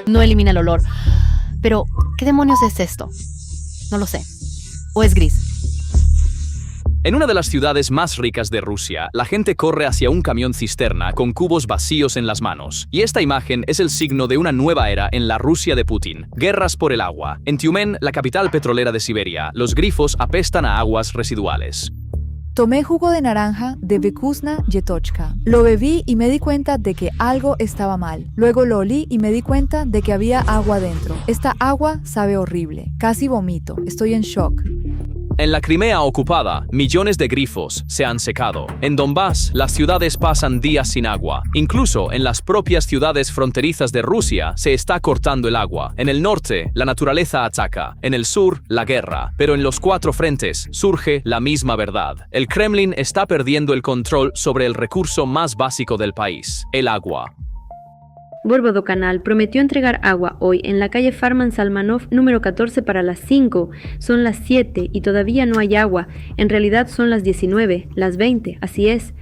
No elimina el olor. Pero, ¿qué demonios es esto? No lo sé. ¿O es gris? En una de las ciudades más ricas de Rusia, la gente corre hacia un camión cisterna con cubos vacíos en las manos. Y esta imagen es el signo de una nueva era en la Rusia de Putin. Guerras por el agua. En Tyumen, la capital petrolera de Siberia, los grifos apestan a aguas residuales. Tomé jugo de naranja de Vkusna Yetochka. Lo bebí y me di cuenta de que algo estaba mal. Luego lo olí y me di cuenta de que había agua dentro. Esta agua sabe horrible. Casi vomito. Estoy en shock. En la Crimea ocupada, millones de grifos se han secado. En Donbass, las ciudades pasan días sin agua. Incluso en las propias ciudades fronterizas de Rusia se está cortando el agua. En el norte, la naturaleza ataca. En el sur, la guerra. Pero en los cuatro frentes surge la misma verdad. El Kremlin está perdiendo el control sobre el recurso más básico del país, el agua. Gorbodocanal prometió entregar agua hoy en la calle Farman Salmanov número 14 para las 5. Son las 7 y todavía no hay agua. En realidad son las 19, las 20, así es.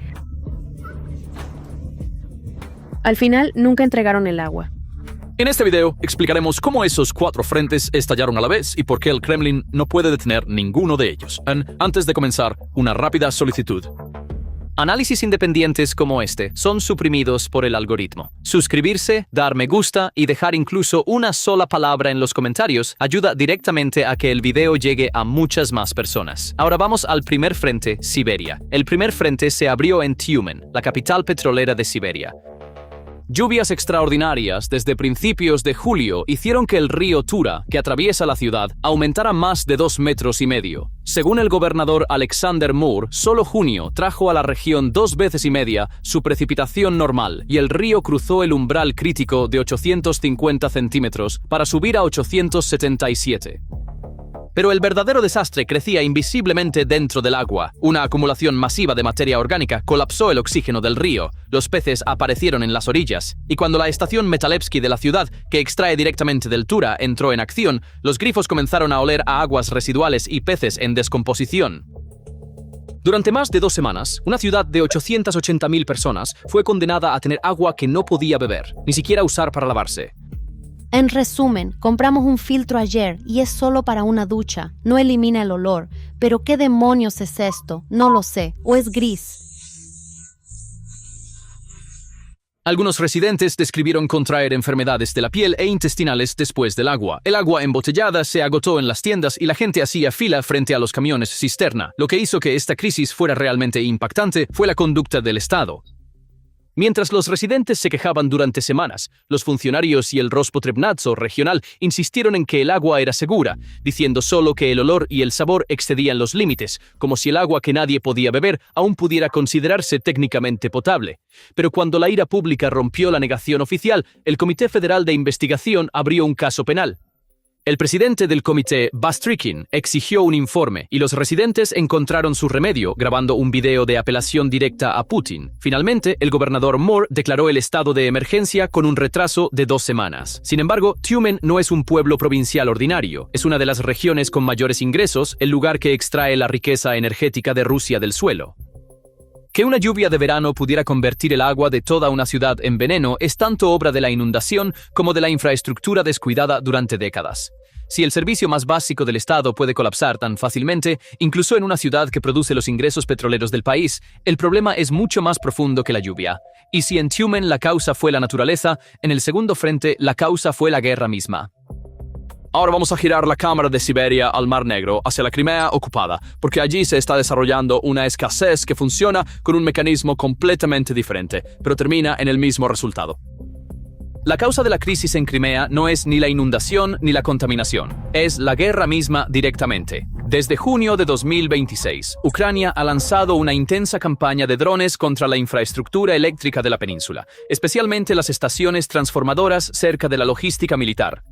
Al final, nunca entregaron el agua. En este video explicaremos cómo esos cuatro frentes estallaron a la vez y por qué el Kremlin no puede detener ninguno de ellos. Antes de comenzar, una rápida solicitud. Análisis independientes como este son suprimidos por el algoritmo. Suscribirse, dar me gusta y dejar incluso una sola palabra en los comentarios ayuda directamente a que el video llegue a muchas más personas. Ahora vamos al primer frente, Siberia. El primer frente se abrió en Tyumen, la capital petrolera de Siberia. Lluvias extraordinarias desde principios de julio hicieron que el río Tura, que atraviesa la ciudad, aumentara más de 2,5 metros. Según el gobernador Alexander Moore, solo junio trajo a la región 2,5 veces su precipitación normal y el río cruzó el umbral crítico de 850 centímetros para subir a 877. Pero el verdadero desastre crecía invisiblemente dentro del agua. Una acumulación masiva de materia orgánica colapsó el oxígeno del río, los peces aparecieron en las orillas, y cuando la estación Metalevsky de la ciudad, que extrae directamente del Tura, entró en acción, los grifos comenzaron a oler a aguas residuales y peces en descomposición. Durante más de 2 semanas, una ciudad de 880.000 personas fue condenada a tener agua que no podía beber, ni siquiera usar para lavarse. En resumen, compramos un filtro ayer y es solo para una ducha. No elimina el olor. Pero ¿qué demonios es esto? No lo sé. ¿O es gris? Algunos residentes describieron contraer enfermedades de la piel e intestinales después del agua. El agua embotellada se agotó en las tiendas y la gente hacía fila frente a los camiones cisterna. Lo que hizo que esta crisis fuera realmente impactante fue la conducta del Estado. Mientras los residentes se quejaban durante semanas, los funcionarios y el Rospotrebnadzor regional insistieron en que el agua era segura, diciendo solo que el olor y el sabor excedían los límites, como si el agua que nadie podía beber aún pudiera considerarse técnicamente potable. Pero cuando la ira pública rompió la negación oficial, el Comité Federal de Investigación abrió un caso penal. El presidente del comité, Bastrikin, exigió un informe y los residentes encontraron su remedio grabando un video de apelación directa a Putin. Finalmente, el gobernador Moore declaró el estado de emergencia con un retraso de 2 semanas. Sin embargo, Tyumen no es un pueblo provincial ordinario. Es una de las regiones con mayores ingresos, el lugar que extrae la riqueza energética de Rusia del suelo. Que una lluvia de verano pudiera convertir el agua de toda una ciudad en veneno es tanto obra de la inundación como de la infraestructura descuidada durante décadas. Si el servicio más básico del Estado puede colapsar tan fácilmente, incluso en una ciudad que produce los ingresos petroleros del país, el problema es mucho más profundo que la lluvia. Y si en Tyumen la causa fue la naturaleza, en el segundo frente la causa fue la guerra misma. Ahora vamos a girar la cámara de Siberia al Mar Negro, hacia la Crimea ocupada, porque allí se está desarrollando una escasez que funciona con un mecanismo completamente diferente, pero termina en el mismo resultado. La causa de la crisis en Crimea no es ni la inundación ni la contaminación, es la guerra misma directamente. Desde junio de 2026, Ucrania ha lanzado una intensa campaña de drones contra la infraestructura eléctrica de la península, especialmente las estaciones transformadoras cerca de la logística militar.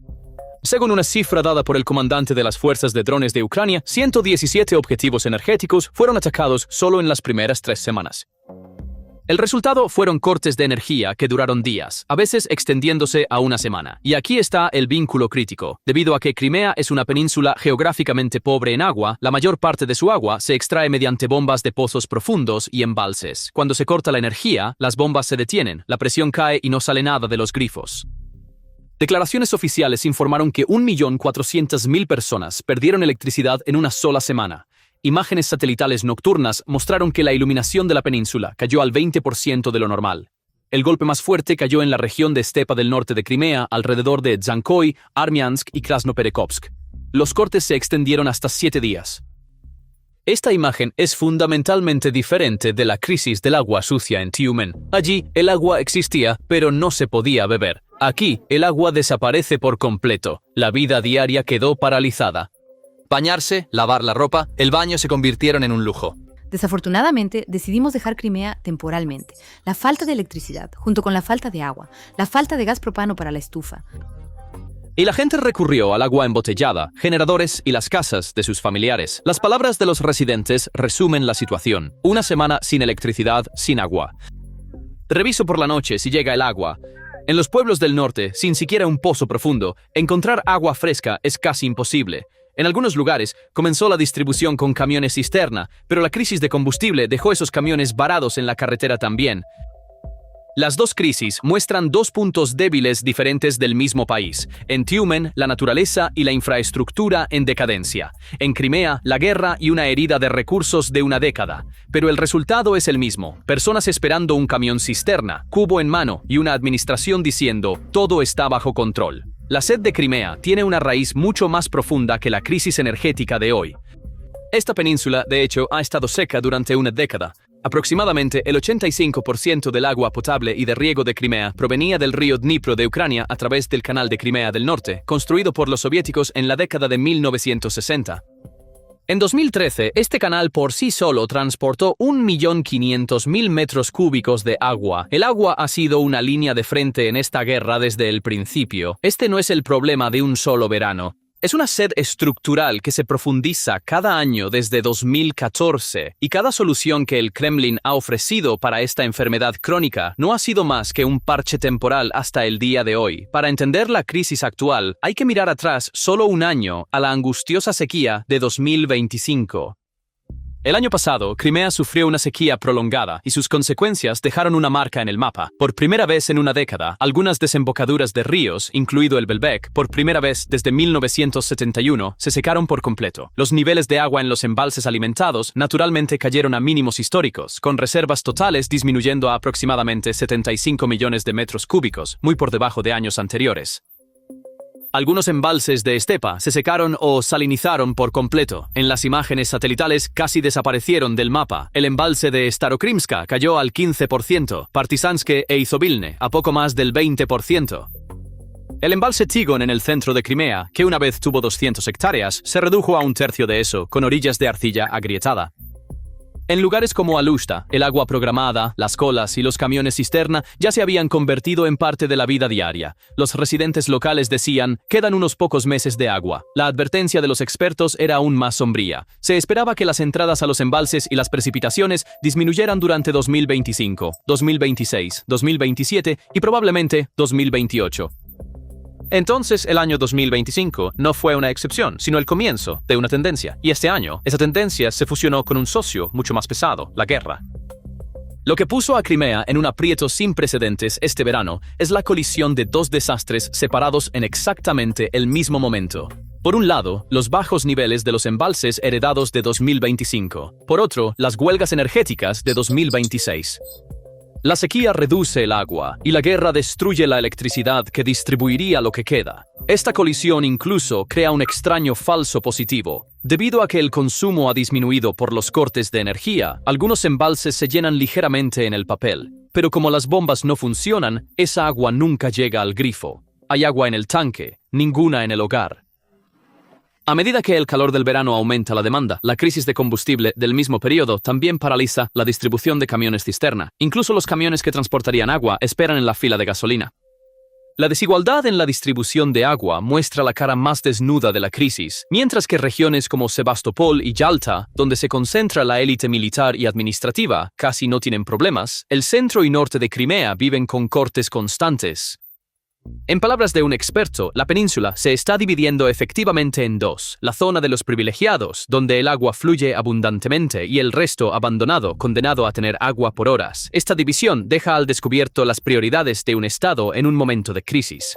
Según una cifra dada por el comandante de las fuerzas de drones de Ucrania, 117 objetivos energéticos fueron atacados solo en las primeras 3 semanas. El resultado fueron cortes de energía que duraron días, a veces extendiéndose a una semana. Y aquí está el vínculo crítico. Debido a que Crimea es una península geográficamente pobre en agua, la mayor parte de su agua se extrae mediante bombas de pozos profundos y embalses. Cuando se corta la energía, las bombas se detienen, la presión cae y no sale nada de los grifos. Declaraciones oficiales informaron que 1.400.000 personas perdieron electricidad en una sola semana. Imágenes satelitales nocturnas mostraron que la iluminación de la península cayó al 20% de lo normal. El golpe más fuerte cayó en la región de estepa del norte de Crimea, alrededor de Dzhankoy, Armiansk y Krasnoperekovsk. Los cortes se extendieron hasta 7 días. Esta imagen es fundamentalmente diferente de la crisis del agua sucia en Tyumen. Allí, el agua existía, pero no se podía beber. Aquí, el agua desaparece por completo. La vida diaria quedó paralizada. Bañarse, lavar la ropa, el baño se convirtieron en un lujo. Desafortunadamente, decidimos dejar Crimea temporalmente. La falta de electricidad, junto con la falta de agua, la falta de gas propano para la estufa. Y la gente recurrió al agua embotellada, generadores y las casas de sus familiares. Las palabras de los residentes resumen la situación. Una semana sin electricidad, sin agua. Reviso por la noche si llega el agua. En los pueblos del norte, sin siquiera un pozo profundo, encontrar agua fresca es casi imposible. En algunos lugares comenzó la distribución con camiones cisterna, pero la crisis de combustible dejó esos camiones varados en la carretera también. Las dos crisis muestran dos puntos débiles diferentes del mismo país. En Tyumen, la naturaleza y la infraestructura en decadencia. En Crimea, la guerra y una herida de recursos de una década. Pero el resultado es el mismo. Personas esperando un camión cisterna, cubo en mano y una administración diciendo todo está bajo control. La sed de Crimea tiene una raíz mucho más profunda que la crisis energética de hoy. Esta península, de hecho, ha estado seca durante una década. Aproximadamente el 85% del agua potable y de riego de Crimea provenía del río Dnipro de Ucrania a través del canal de Crimea del Norte, construido por los soviéticos en la década de 1960. En 2013, este canal por sí solo transportó 1.500.000 metros cúbicos de agua. El agua ha sido una línea de frente en esta guerra desde el principio. Este no es el problema de un solo verano. Es una sed estructural que se profundiza cada año desde 2014, y cada solución que el Kremlin ha ofrecido para esta enfermedad crónica no ha sido más que un parche temporal hasta el día de hoy. Para entender la crisis actual, hay que mirar atrás solo un año a la angustiosa sequía de 2025. El año pasado, Crimea sufrió una sequía prolongada y sus consecuencias dejaron una marca en el mapa. Por primera vez en una década, algunas desembocaduras de ríos, incluido el Belbek, por primera vez desde 1971, se secaron por completo. Los niveles de agua en los embalses alimentados naturalmente cayeron a mínimos históricos, con reservas totales disminuyendo a aproximadamente 75 millones de metros cúbicos, muy por debajo de años anteriores. Algunos embalses de estepa se secaron o salinizaron por completo. En las imágenes satelitales casi desaparecieron del mapa. El embalse de Starokrimska cayó al 15%, Partizanske e Izobilne a poco más del 20%. El embalse Tigon en el centro de Crimea, que una vez tuvo 200 hectáreas, se redujo a un tercio de eso, con orillas de arcilla agrietada. En lugares como Alushta, el agua programada, las colas y los camiones cisterna ya se habían convertido en parte de la vida diaria. Los residentes locales decían, quedan unos pocos meses de agua. La advertencia de los expertos era aún más sombría. Se esperaba que las entradas a los embalses y las precipitaciones disminuyeran durante 2025, 2026, 2027 y probablemente 2028. Entonces, el año 2025 no fue una excepción, sino el comienzo de una tendencia. Y este año, esa tendencia se fusionó con un socio mucho más pesado, la guerra. Lo que puso a Crimea en un aprieto sin precedentes este verano es la colisión de dos desastres separados en exactamente el mismo momento. Por un lado, los bajos niveles de los embalses heredados de 2025. Por otro, las huelgas energéticas de 2026. La sequía reduce el agua y la guerra destruye la electricidad que distribuiría lo que queda. Esta colisión incluso crea un extraño falso positivo. Debido a que el consumo ha disminuido por los cortes de energía, algunos embalses se llenan ligeramente en el papel. Pero como las bombas no funcionan, esa agua nunca llega al grifo. Hay agua en el tanque, ninguna en el hogar. A medida que el calor del verano aumenta la demanda, la crisis de combustible del mismo periodo también paraliza la distribución de camiones cisterna. Incluso los camiones que transportarían agua esperan en la fila de gasolina. La desigualdad en la distribución de agua muestra la cara más desnuda de la crisis, mientras que regiones como Sebastopol y Yalta, donde se concentra la élite militar y administrativa, casi no tienen problemas, el centro y norte de Crimea viven con cortes constantes. En palabras de un experto, la península se está dividiendo efectivamente en dos: la zona de los privilegiados, donde el agua fluye abundantemente, y el resto abandonado, condenado a tener agua por horas. Esta división deja al descubierto las prioridades de un estado en un momento de crisis.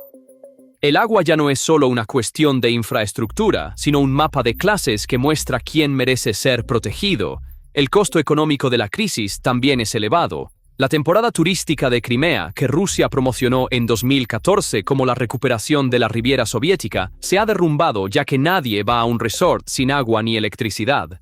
El agua ya no es solo una cuestión de infraestructura, sino un mapa de clases que muestra quién merece ser protegido. El costo económico de la crisis también es elevado. La temporada turística de Crimea, que Rusia promocionó en 2014 como la recuperación de la Riviera soviética, se ha derrumbado ya que nadie va a un resort sin agua ni electricidad.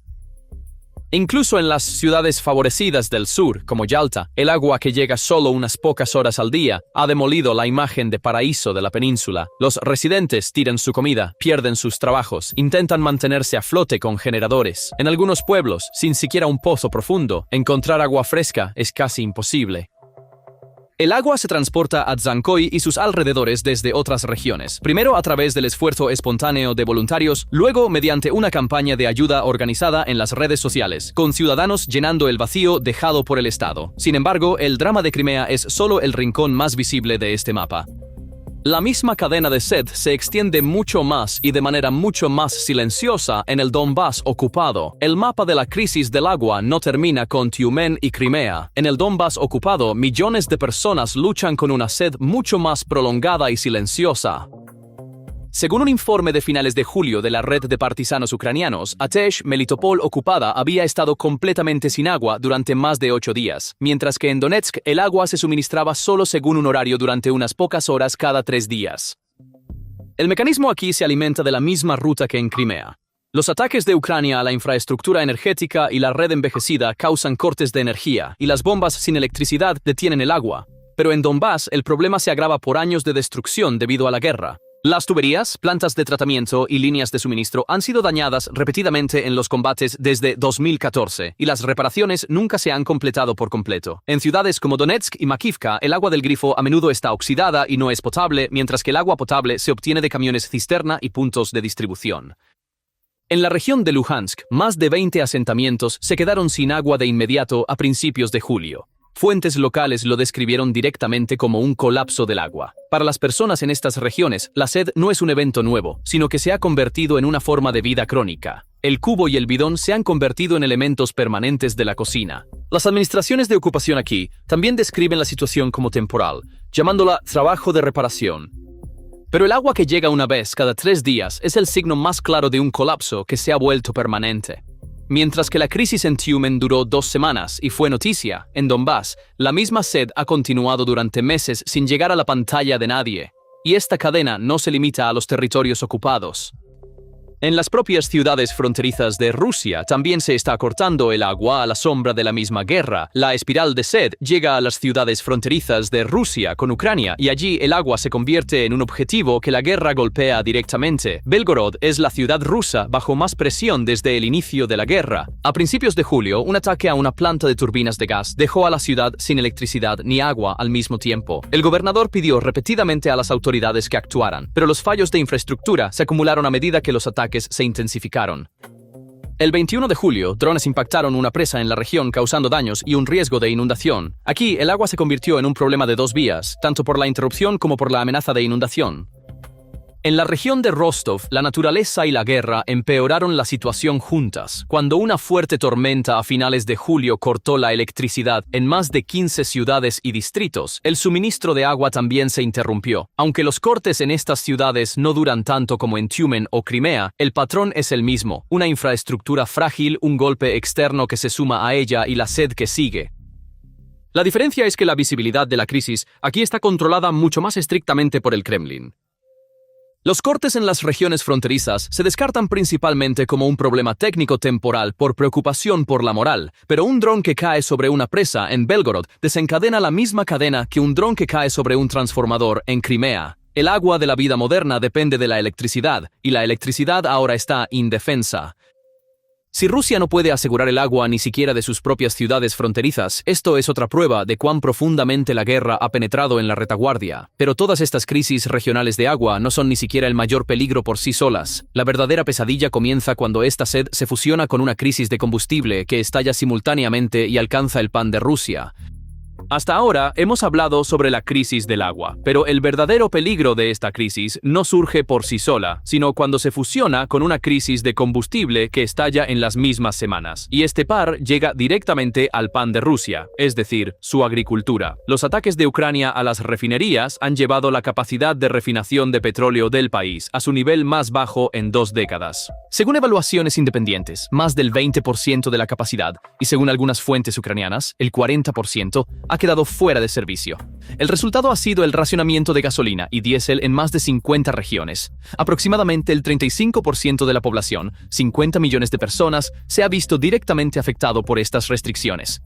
Incluso en las ciudades favorecidas del sur, como Yalta, el agua que llega solo unas pocas horas al día ha demolido la imagen de paraíso de la península. Los residentes tiran su comida, pierden sus trabajos, intentan mantenerse a flote con generadores. En algunos pueblos, sin siquiera un pozo profundo, encontrar agua fresca es casi imposible. El agua se transporta a Dzankoy y sus alrededores desde otras regiones, primero a través del esfuerzo espontáneo de voluntarios, luego mediante una campaña de ayuda organizada en las redes sociales, con ciudadanos llenando el vacío dejado por el Estado. Sin embargo, el drama de Crimea es solo el rincón más visible de este mapa. La misma cadena de sed se extiende mucho más y de manera mucho más silenciosa en el Donbass ocupado. El mapa de la crisis del agua no termina con Tiumen y Crimea. En el Donbass ocupado, millones de personas luchan con una sed mucho más prolongada y silenciosa. Según un informe de finales de julio de la red de partisanos ucranianos, Atesh, Melitopol ocupada, había estado completamente sin agua durante más de 8 días, mientras que en Donetsk el agua se suministraba solo según un horario durante unas pocas horas cada 3 días. El mecanismo aquí se alimenta de la misma ruta que en Crimea. Los ataques de Ucrania a la infraestructura energética y la red envejecida causan cortes de energía, y las bombas sin electricidad detienen el agua. Pero en Donbass el problema se agrava por años de destrucción debido a la guerra. Las tuberías, plantas de tratamiento y líneas de suministro han sido dañadas repetidamente en los combates desde 2014 y las reparaciones nunca se han completado por completo. En ciudades como Donetsk y Makivka, el agua del grifo a menudo está oxidada y no es potable, mientras que el agua potable se obtiene de camiones cisterna y puntos de distribución. En la región de Luhansk, más de 20 asentamientos se quedaron sin agua de inmediato a principios de julio. Fuentes locales lo describieron directamente como un colapso del agua. Para las personas en estas regiones, la sed no es un evento nuevo, sino que se ha convertido en una forma de vida crónica. El cubo y el bidón se han convertido en elementos permanentes de la cocina. Las administraciones de ocupación aquí también describen la situación como temporal, llamándola trabajo de reparación. Pero el agua que llega una vez cada 3 días es el signo más claro de un colapso que se ha vuelto permanente. Mientras que la crisis en Tiumen duró 2 semanas y fue noticia, en Donbass, la misma sed ha continuado durante meses sin llegar a la pantalla de nadie. Y esta cadena no se limita a los territorios ocupados. En las propias ciudades fronterizas de Rusia también se está cortando el agua a la sombra de la misma guerra. La espiral de sed llega a las ciudades fronterizas de Rusia con Ucrania y allí el agua se convierte en un objetivo que la guerra golpea directamente. Belgorod es la ciudad rusa bajo más presión desde el inicio de la guerra. A principios de julio, un ataque a una planta de turbinas de gas dejó a la ciudad sin electricidad ni agua al mismo tiempo. El gobernador pidió repetidamente a las autoridades que actuaran, pero los fallos de infraestructura se acumularon a medida que los ataques se intensificaron. El 21 de julio, drones impactaron una presa en la región causando daños y un riesgo de inundación. Aquí, el agua se convirtió en un problema de 2 vías, tanto por la interrupción como por la amenaza de inundación. En la región de Rostov, la naturaleza y la guerra empeoraron la situación juntas, cuando una fuerte tormenta a finales de julio cortó la electricidad en más de 15 ciudades y distritos. El suministro de agua también se interrumpió. Aunque los cortes en estas ciudades no duran tanto como en Tiumen o Crimea, el patrón es el mismo: una infraestructura frágil, un golpe externo que se suma a ella y la sed que sigue. La diferencia es que la visibilidad de la crisis aquí está controlada mucho más estrictamente por el Kremlin. Los cortes en las regiones fronterizas se descartan principalmente como un problema técnico temporal por preocupación por la moral, pero un dron que cae sobre una presa en Belgorod desencadena la misma cadena que un dron que cae sobre un transformador en Crimea. El agua de la vida moderna depende de la electricidad, y la electricidad ahora está indefensa. Si Rusia no puede asegurar el agua ni siquiera de sus propias ciudades fronterizas, esto es otra prueba de cuán profundamente la guerra ha penetrado en la retaguardia. Pero todas estas crisis regionales de agua no son ni siquiera el mayor peligro por sí solas. La verdadera pesadilla comienza cuando esta sed se fusiona con una crisis de combustible que estalla simultáneamente y alcanza el pan de Rusia. Hasta ahora hemos hablado sobre la crisis del agua, pero el verdadero peligro de esta crisis no surge por sí sola, sino cuando se fusiona con una crisis de combustible que estalla en las mismas semanas. Y este par llega directamente al pan de Rusia, es decir, su agricultura. Los ataques de Ucrania a las refinerías han llevado la capacidad de refinación de petróleo del país a su nivel más bajo en 2 décadas. Según evaluaciones independientes, más del 20% de la capacidad, y según algunas fuentes ucranianas, el 40%, ha quedado fuera de servicio. El resultado ha sido el racionamiento de gasolina y diésel en más de 50 regiones. Aproximadamente el 35% de la población, 50 millones de personas, se ha visto directamente afectado por estas restricciones.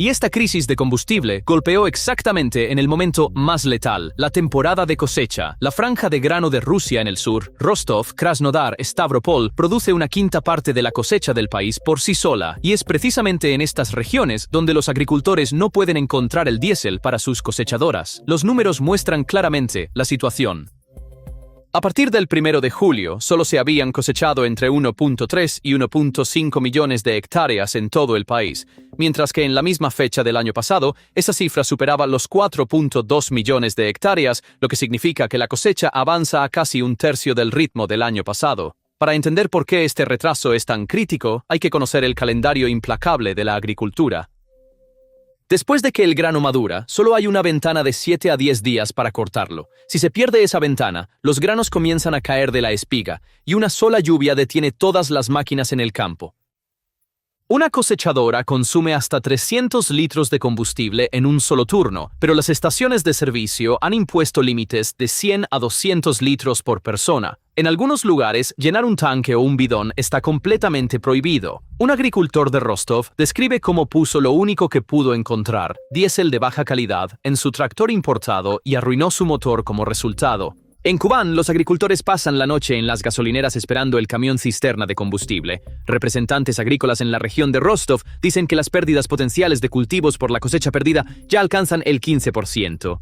Y esta crisis de combustible golpeó exactamente en el momento más letal, la temporada de cosecha. La franja de grano de Rusia en el sur, Rostov, Krasnodar, Stavropol, produce una quinta parte de la cosecha del país por sí sola, y es precisamente en estas regiones donde los agricultores no pueden encontrar el diésel para sus cosechadoras. Los números muestran claramente la situación. A partir del 1 de julio, solo se habían cosechado entre 1.3 y 1.5 millones de hectáreas en todo el país, mientras que en la misma fecha del año pasado, esa cifra superaba los 4.2 millones de hectáreas, lo que significa que la cosecha avanza a casi un tercio del ritmo del año pasado. Para entender por qué este retraso es tan crítico, hay que conocer el calendario implacable de la agricultura. Después de que el grano madura, solo hay una ventana de 7 a 10 días para cortarlo. Si se pierde esa ventana, los granos comienzan a caer de la espiga, y una sola lluvia detiene todas las máquinas en el campo. Una cosechadora consume hasta 300 litros de combustible en un solo turno, pero las estaciones de servicio han impuesto límites de 100 a 200 litros por persona. En algunos lugares, llenar un tanque o un bidón está completamente prohibido. Un agricultor de Rostov describe cómo puso lo único que pudo encontrar, diésel de baja calidad, en su tractor importado y arruinó su motor como resultado. En Kubán, los agricultores pasan la noche en las gasolineras esperando el camión cisterna de combustible. Representantes agrícolas en la región de Rostov dicen que las pérdidas potenciales de cultivos por la cosecha perdida ya alcanzan el 15%.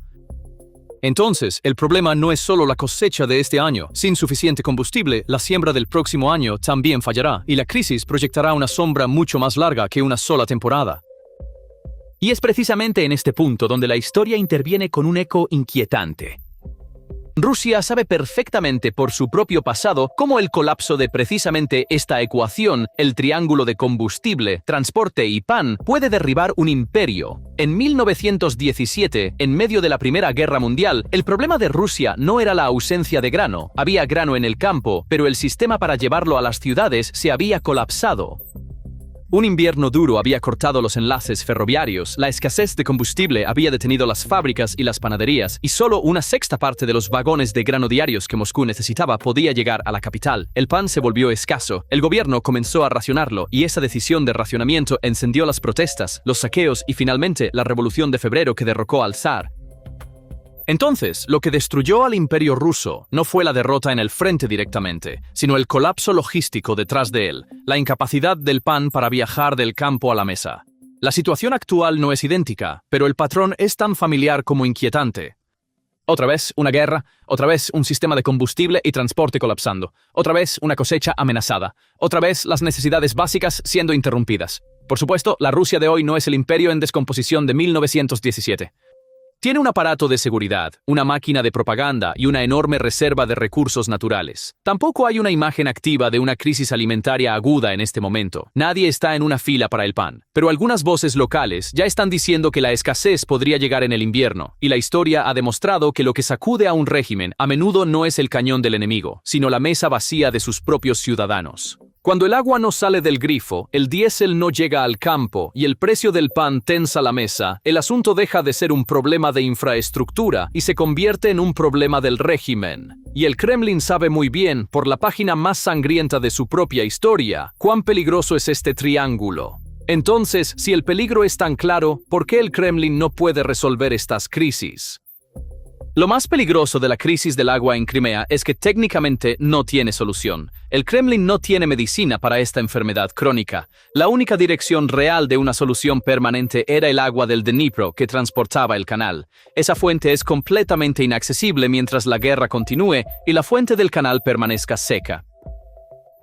Entonces, el problema no es solo la cosecha de este año. Sin suficiente combustible, la siembra del próximo año también fallará, y la crisis proyectará una sombra mucho más larga que una sola temporada. Y es precisamente en este punto donde la historia interviene con un eco inquietante. Rusia sabe perfectamente por su propio pasado cómo el colapso de precisamente esta ecuación, el triángulo de combustible, transporte y pan, puede derribar un imperio. En 1917, en medio de la Primera Guerra Mundial, el problema de Rusia no era la ausencia de grano. Había grano en el campo, pero el sistema para llevarlo a las ciudades se había colapsado. Un invierno duro había cortado los enlaces ferroviarios, la escasez de combustible había detenido las fábricas y las panaderías, y solo una sexta parte de los vagones de grano diarios que Moscú necesitaba podía llegar a la capital. El pan se volvió escaso, el gobierno comenzó a racionarlo, y esa decisión de racionamiento encendió las protestas, los saqueos y finalmente la Revolución de Febrero que derrocó al zar. Entonces, lo que destruyó al imperio ruso no fue la derrota en el frente directamente, sino el colapso logístico detrás de él, la incapacidad del pan para viajar del campo a la mesa. La situación actual no es idéntica, pero el patrón es tan familiar como inquietante. Otra vez una guerra, otra vez un sistema de combustible y transporte colapsando, otra vez una cosecha amenazada, otra vez las necesidades básicas siendo interrumpidas. Por supuesto, la Rusia de hoy no es el imperio en descomposición de 1917. Tiene un aparato de seguridad, una máquina de propaganda y una enorme reserva de recursos naturales. Tampoco hay una imagen activa de una crisis alimentaria aguda en este momento. Nadie está en una fila para el pan. Pero algunas voces locales ya están diciendo que la escasez podría llegar en el invierno, y la historia ha demostrado que lo que sacude a un régimen a menudo no es el cañón del enemigo, sino la mesa vacía de sus propios ciudadanos. Cuando el agua no sale del grifo, el diésel no llega al campo y el precio del pan tensa la mesa, el asunto deja de ser un problema de infraestructura y se convierte en un problema del régimen. Y el Kremlin sabe muy bien, por la página más sangrienta de su propia historia, cuán peligroso es este triángulo. Entonces, si el peligro es tan claro, ¿por qué el Kremlin no puede resolver estas crisis? Lo más peligroso de la crisis del agua en Crimea es que técnicamente no tiene solución. El Kremlin no tiene medicina para esta enfermedad crónica. La única dirección real de una solución permanente era el agua del Dnipro que transportaba el canal. Esa fuente es completamente inaccesible mientras la guerra continúe y la fuente del canal permanezca seca.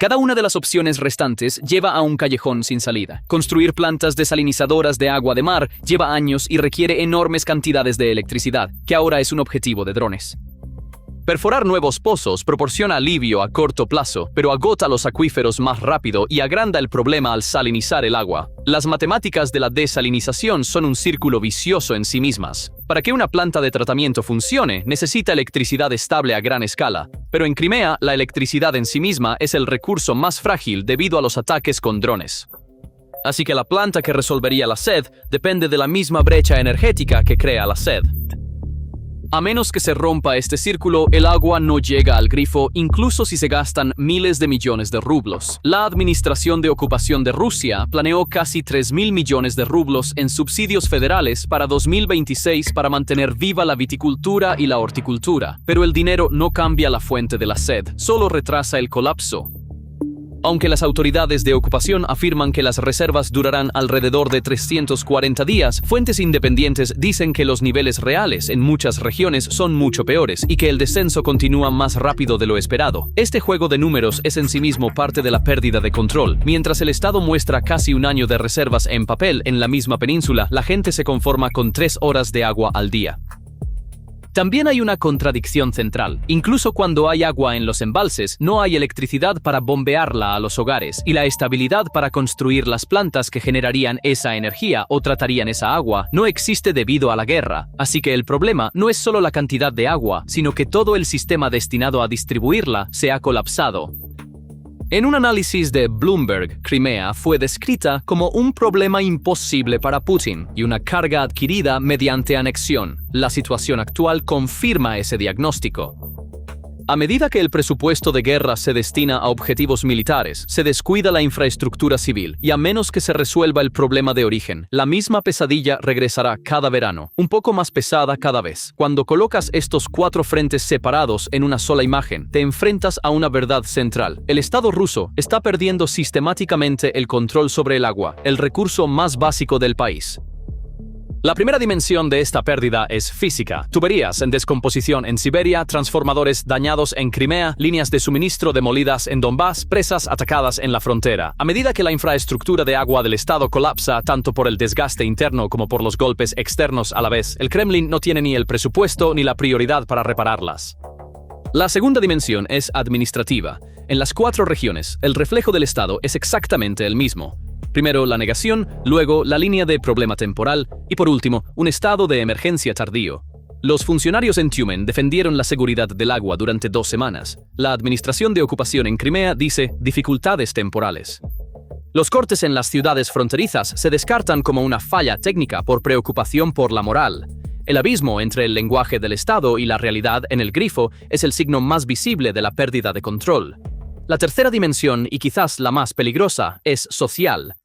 Cada una de las opciones restantes lleva a un callejón sin salida. Construir plantas desalinizadoras de agua de mar lleva años y requiere enormes cantidades de electricidad, que ahora es un objetivo de drones. Perforar nuevos pozos proporciona alivio a corto plazo, pero agota los acuíferos más rápido y agranda el problema al salinizar el agua. Las matemáticas de la desalinización son un círculo vicioso en sí mismas. Para que una planta de tratamiento funcione, necesita electricidad estable a gran escala, pero en Crimea, la electricidad en sí misma es el recurso más frágil debido a los ataques con drones. Así que la planta que resolvería la sed depende de la misma brecha energética que crea la sed. A menos que se rompa este círculo, el agua no llega al grifo, incluso si se gastan miles de millones de rublos. La Administración de Ocupación de Rusia planeó casi 3.000 millones de rublos en subsidios federales para 2026 para mantener viva la viticultura y la horticultura. Pero el dinero no cambia la fuente de la sed, solo retrasa el colapso. Aunque las autoridades de ocupación afirman que las reservas durarán alrededor de 340 días, fuentes independientes dicen que los niveles reales en muchas regiones son mucho peores y que el descenso continúa más rápido de lo esperado. Este juego de números es en sí mismo parte de la pérdida de control. Mientras el Estado muestra casi un año de reservas en papel en la misma península, la gente se conforma con 3 horas de agua al día. También hay una contradicción central. Incluso cuando hay agua en los embalses, no hay electricidad para bombearla a los hogares y la estabilidad para construir las plantas que generarían esa energía o tratarían esa agua no existe debido a la guerra. Así que el problema no es solo la cantidad de agua, sino que todo el sistema destinado a distribuirla se ha colapsado. En un análisis de Bloomberg, Crimea fue descrita como un problema imposible para Putin y una carga adquirida mediante anexión. La situación actual confirma ese diagnóstico. A medida que el presupuesto de guerra se destina a objetivos militares, se descuida la infraestructura civil y a menos que se resuelva el problema de origen, la misma pesadilla regresará cada verano, un poco más pesada cada vez. Cuando colocas estos 4 frentes separados en una sola imagen, te enfrentas a una verdad central. El Estado ruso está perdiendo sistemáticamente el control sobre el agua, el recurso más básico del país. La primera dimensión de esta pérdida es física. Tuberías en descomposición en Siberia, transformadores dañados en Crimea, líneas de suministro demolidas en Donbass, presas atacadas en la frontera. A medida que la infraestructura de agua del Estado colapsa tanto por el desgaste interno como por los golpes externos a la vez, el Kremlin no tiene ni el presupuesto ni la prioridad para repararlas. La segunda dimensión es administrativa. En las 4 regiones, el reflejo del Estado es exactamente el mismo. Primero la negación, luego la línea de problema temporal y por último un estado de emergencia tardío. Los funcionarios en Tyumen defendieron la seguridad del agua durante 2 semanas. La Administración de Ocupación en Crimea dice dificultades temporales. Los cortes en las ciudades fronterizas se descartan como una falla técnica por preocupación por la moral. El abismo entre el lenguaje del Estado y la realidad en el grifo es el signo más visible de la pérdida de control. La tercera dimensión, y quizás la más peligrosa, es social.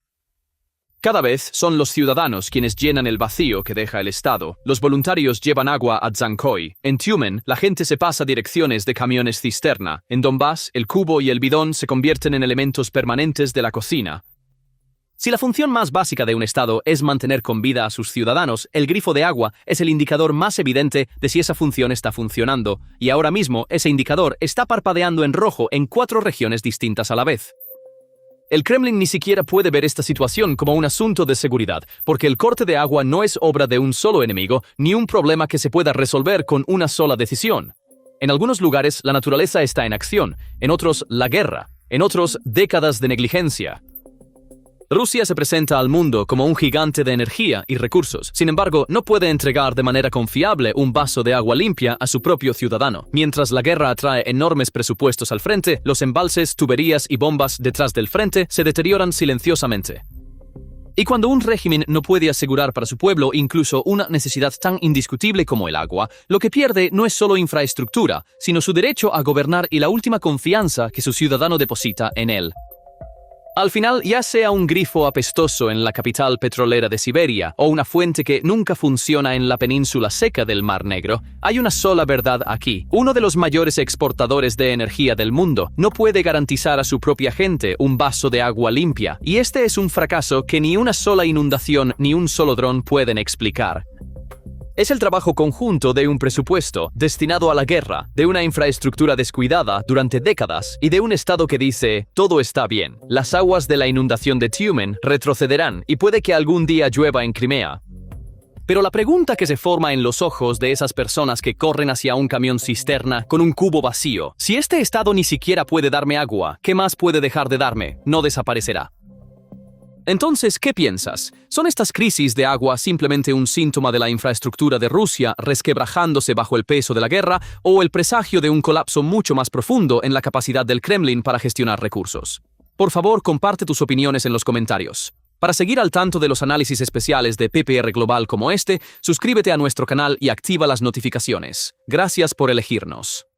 Cada vez son los ciudadanos quienes llenan el vacío que deja el Estado. Los voluntarios llevan agua a Dzhankoy. En Tyumen, la gente se pasa direcciones de camiones cisterna. En Donbass, el cubo y el bidón se convierten en elementos permanentes de la cocina. Si la función más básica de un Estado es mantener con vida a sus ciudadanos, el grifo de agua es el indicador más evidente de si esa función está funcionando, y ahora mismo ese indicador está parpadeando en rojo en 4 regiones distintas a la vez. El Kremlin ni siquiera puede ver esta situación como un asunto de seguridad, porque el corte de agua no es obra de un solo enemigo, ni un problema que se pueda resolver con una sola decisión. En algunos lugares la naturaleza está en acción, en otros la guerra, en otros décadas de negligencia. Rusia se presenta al mundo como un gigante de energía y recursos. Sin embargo, no puede entregar de manera confiable un vaso de agua limpia a su propio ciudadano. Mientras la guerra atrae enormes presupuestos al frente, los embalses, tuberías y bombas detrás del frente se deterioran silenciosamente. Y cuando un régimen no puede asegurar para su pueblo incluso una necesidad tan indiscutible como el agua, lo que pierde no es solo infraestructura, sino su derecho a gobernar y la última confianza que su ciudadano deposita en él. Al final, ya sea un grifo apestoso en la capital petrolera de Siberia o una fuente que nunca funciona en la península seca del Mar Negro, hay una sola verdad aquí. Uno de los mayores exportadores de energía del mundo no puede garantizar a su propia gente un vaso de agua limpia, y este es un fracaso que ni una sola inundación ni un solo dron pueden explicar. Es el trabajo conjunto de un presupuesto destinado a la guerra, de una infraestructura descuidada durante décadas y de un Estado que dice, todo está bien. Las aguas de la inundación de Tiumen retrocederán y puede que algún día llueva en Crimea. Pero la pregunta que se forma en los ojos de esas personas que corren hacia un camión cisterna con un cubo vacío, si este Estado ni siquiera puede darme agua, ¿qué más puede dejar de darme? No desaparecerá. Entonces, ¿qué piensas? ¿Son estas crisis de agua simplemente un síntoma de la infraestructura de Rusia resquebrajándose bajo el peso de la guerra o el presagio de un colapso mucho más profundo en la capacidad del Kremlin para gestionar recursos? Por favor, comparte tus opiniones en los comentarios. Para seguir al tanto de los análisis especiales de PPR Global como este, suscríbete a nuestro canal y activa las notificaciones. Gracias por elegirnos.